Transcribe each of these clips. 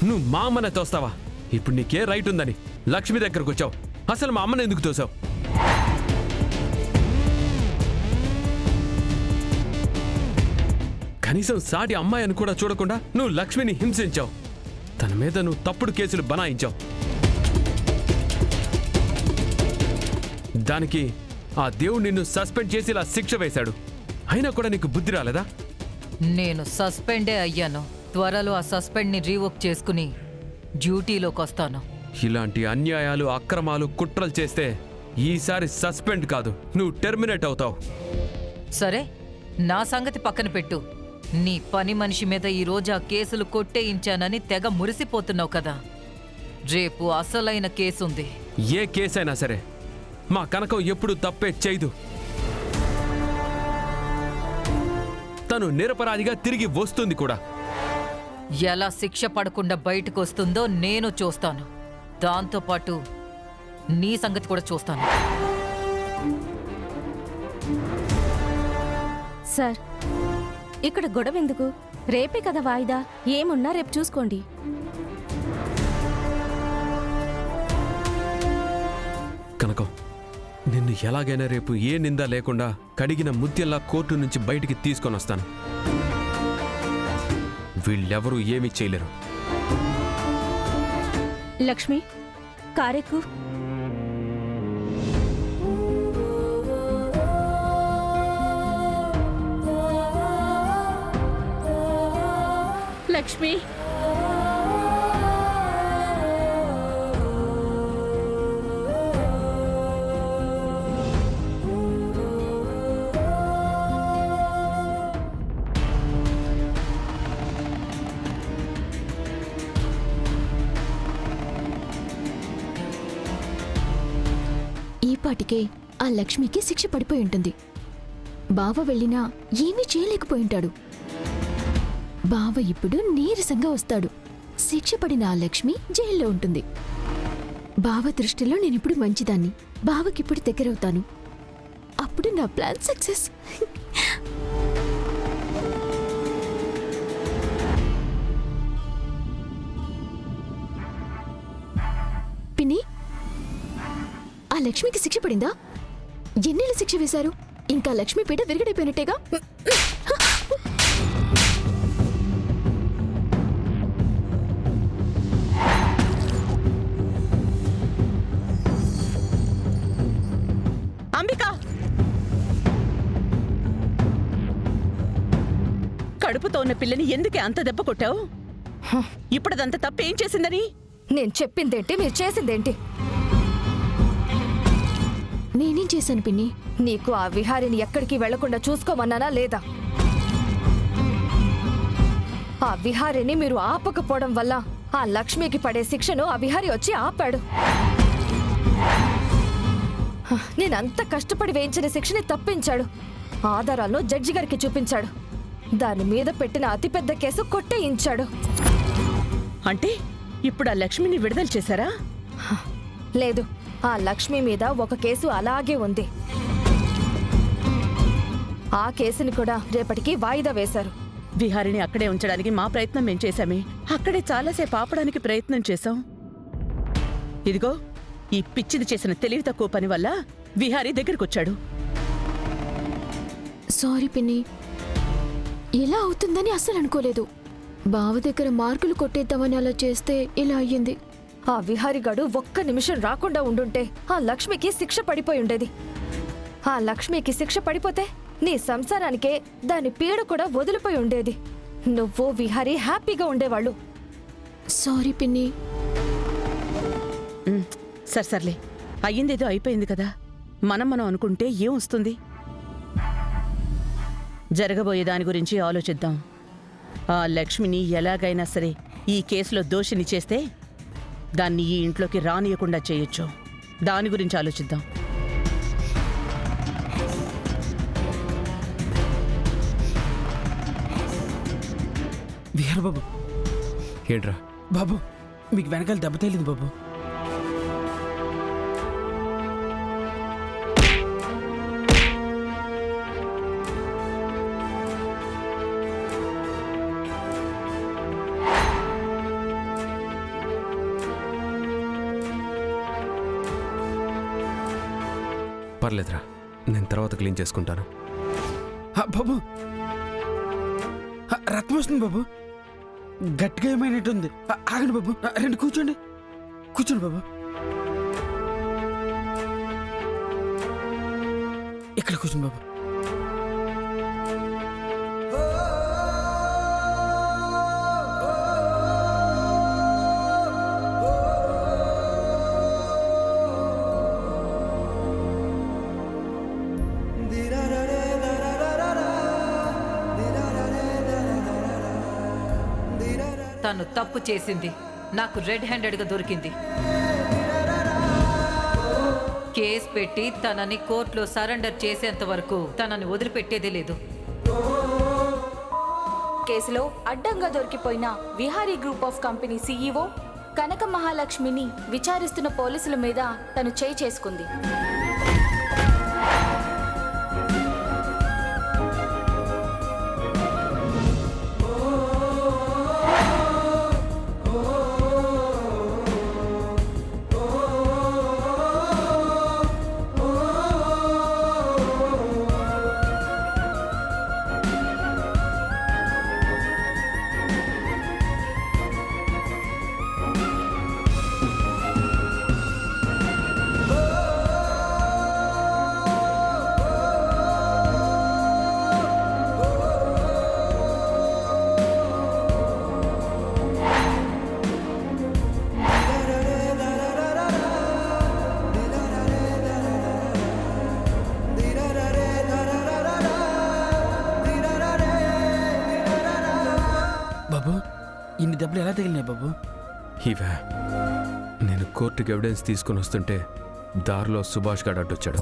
నువ్వు మా అమ్మనే తోస్తావా? ఇప్పుడు నీకే రైట్ ఉందని లక్ష్మి దగ్గరకు వచ్చావు. అసలు మా అమ్మని ఎందుకు తోసావు? కనీసం సాటి అమ్మాయి అని కూడా చూడకుండా నువ్వు లక్ష్మిని హింసించావు. తన మీద నువ్వు తప్పుడు కేసులు బనాయించావు. దానికి ఆ దేవుడు నిన్ను సస్పెండ్ చేసి ఇలా శిక్ష వేశాడు. అయినా కూడా నీకు బుద్ధి రాలేదా? నేను సస్పెండే అయ్యాను. త్వరలో ఆ సస్పెండ్ని రీవోక్ చేసుకుని డ్యూటీలోకి వస్తాను. ఇలాంటి అన్యాయాలు, అక్రమాలు, కుట్రలు చేస్తే ఈసారి సస్పెండ్ కాదు, నువ్వు టెర్మినేట్ అవుతావు. సరే, నా సంగతి పక్కన పెట్టు. నీ పని మనిషి మీద ఈరోజు ఆ కేసులు కొట్టేయించానని తెగ మురిసిపోతున్నావు కదా. రేపు అసలైన కేసుంది. ఏ కేసైనా సరే మా కనకం ఎప్పుడు తప్పే చేయదు. తను నిరపరాధిగా తిరిగి వస్తుంది కూడా. ఎలా శిక్ష పడకుండా బయటకు వస్తుందో నేను చూస్తాను. దాంతోపాటు నీ సంగతి కూడా చూస్తాను. సార్, ఇక్కడ గొడవ ఎందుకు? రేపే కదా వాయిదా. ఏమున్నా రేపు చూసుకోండి. కనకం, నిన్ను ఎలాగైనా రేపు ఏ నింద లేకుండా కడిగిన ముత్యంలా కోర్టు నుంచి బయటికి తీసుకొని వస్తాను. వీళ్ళెవరూ ఏమీ చేయలేరు. లక్ష్మి, కారెక్కు. లక్ష్మి, ఈపాటికే ఆ లక్ష్మికి శిక్ష పడిపోయి ఉంటుంది. బావ వెళ్ళినా ఏమీ చేయలేకపోయింటాడు. బావ ఇప్పుడు నీరసంగా వస్తాడు. శిక్ష పడిన ఆ లక్ష్మి జైల్లో ఉంటుంది. బావ దృష్టిలో నేనిప్పుడు మంచిదాన్ని. బావకిప్పుడు దగ్గరవుతాను. అప్పుడు నా ప్లాన్ సక్సెస్. పిన్ని, ఆ లక్ష్మికి శిక్ష పడిందా? ఎన్నేళ్ళ శిక్ష వేశారు? ఇంకా లక్ష్మి పీట విరగడైపోయినట్టేగా. అంబికా, కడుపుతో ఉన్న పిల్లని ఎందుకే అంత దెబ్బ కొట్టావు? ఇప్పుడదంత తప్పేం చేసిందని? నేను చెప్పిందేంటి, మీరు చేసిందేంటి? నేనేం చేశాను పిన్ని? నీకు ఆ విహారిని ఎక్కడికి వెళ్లకుండా చూసుకోమన్నానా లేదా? ఆ విహారిని మీరు ఆపకపోవడం వల్ల ఆ లక్ష్మికి పడే శిక్షను ఆ విహారి వచ్చి ఆపాడు. నేనంత కష్టపడి వేయించిన శిక్షని తప్పించాడు. ఆధారాలను జడ్జి గారికి చూపించాడు. దాని మీద పెట్టిన అతిపెద్ద కేసు కొట్టేయించాడు. అంటే ఇప్పుడు ఆ లక్ష్మిని విడుదల చేశారా? లేదు, ఆ లక్ష్మి మీద ఒక కేసు అలాగే ఉంది. ఆ కేసుని కూడా రేపటికి వాయిదా వేశారు. విహారిని అక్కడే ఉంచడానికి మా ప్రయత్నం మేం చేశామే. అక్కడే చాలాసేపు ఆపడానికి ప్రయత్నం చేశాం. ఇదిగో, ఈ పిచ్చిది చేసిన తెలివి తక్కువ పని వల్ల విహారీ దగ్గరకొచ్చాడు. సారీ పిన్ని, ఇలా అవుతుందని అస్సలు అనుకోలేదు. బావ దగ్గర మార్కులు కొట్టేద్దామని అలా చేస్తే ఇలా అయ్యింది. ఆ విహారిగాడు ఒక్క నిమిషం రాకుండా ఉండుంటే ఆ లక్ష్మికి శిక్ష పడిపోయి ఉండేది. ఆ లక్ష్మికి శిక్ష పడిపోతే నీ సంసారానికే దాని పీడ కూడా వదిలిపోయి ఉండేది. నువ్వు విహారీ హ్యాపీగా ఉండేవాళ్ళు. సారీ పిన్ని. సర్లే, అయ్యిందేదో అయిపోయింది కదా. మనం అనుకుంటే ఏం వస్తుంది? జరగబోయే దాని గురించి ఆలోచిద్దాం. ఆ లక్ష్మిని ఎలాగైనా సరే ఈ కేసులో దోషిని చేస్తే దాన్ని ఈ ఇంట్లోకి రానియకుండా చేయొచ్చు. దాని గురించి ఆలోచిద్దాం. విహార్ బాబు. ఏంట్రా బాబు, మీకు వెనకాల దెబ్బ తేలింది బాబు. పర్లేదురా, నేను తర్వాత క్లీన్ చేసుకుంటాను. బాబు రక్తం వస్తుంది బాబు, గట్టిగా ఏమైనట్టుంది. ఆగండి బాబు, రండి కూర్చోండి, కూర్చోండి బాబు. ఇక్కడ కూర్చోండి బాబు. తను తప్పు చేసింది, నాకు రెడ్ హ్యాండెడ్గా దొరికింది. కేసు పెట్టి తనని కోర్టులో సరెండర్ చేసేంత వరకు తనని వదిలిపెట్టేదే లేదు. కేసులో అడ్డంగా దొరికిపోయిన Vihari group of company CEO Kanaka మహాలక్ష్మిని విచారిస్తున్న పోలీసుల మీద తను చేయి చేసుకుంది. బాబు ఇన్ని దెబ్బలు ఎలా తగిలినాయి బాబు? ఇవే, నేను కోర్టుకి ఎవిడెన్స్ తీసుకుని వస్తుంటే దారిలో సుభాష్ గారు అడ్డొచ్చాడు.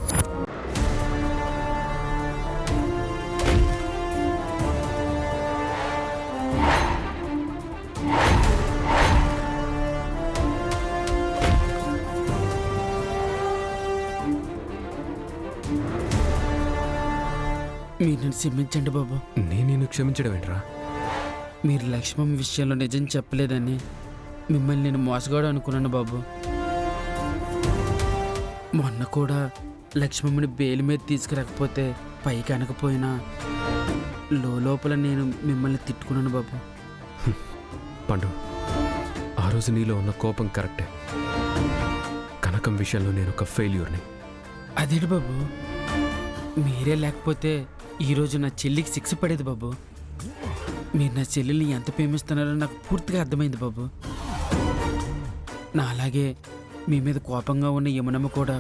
మీరు నన్ను క్షమించండి బాబు. నేను క్షమించడం ఏంట్రా? మీరు లక్ష్మమ్మ విషయంలో నిజం చెప్పలేదని మిమ్మల్ని నేను మోసగాడు అనుకున్నాను బాబు. మొన్న కూడా లక్ష్మమ్మని బెయిల్ మీద తీసుకురాకపోతే పైకి అనకపోయినా లోపల నేను మిమ్మల్ని తిట్టుకున్నాను బాబు. పండు, ఆ రోజు నీలో ఉన్న కోపం కరెక్టే. కనకం విషయంలో నేను ఒక ఫెయిల్యూర్ని. అదేంటి బాబు, మీరే లేకపోతే ఈరోజు నా చెల్లికి శిక్ష పడేది బాబు. మీరు నా చెల్లెల్ని ఎంత ప్రేమిస్తున్నారో నాకు పూర్తిగా అర్థమైంది బాబు. నా అలాగే మీ మీద కోపంగా ఉన్న యమునమ్మ కూడా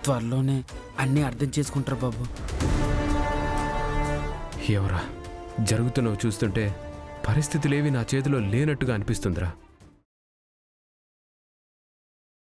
త్వరలోనే అన్నీ అర్థం చేసుకుంటారు బాబు. ఎవరా, జరుగుతున్నవి చూస్తుంటే పరిస్థితులేవి నా చేతిలో లేనట్టుగా అనిపిస్తుందిరా.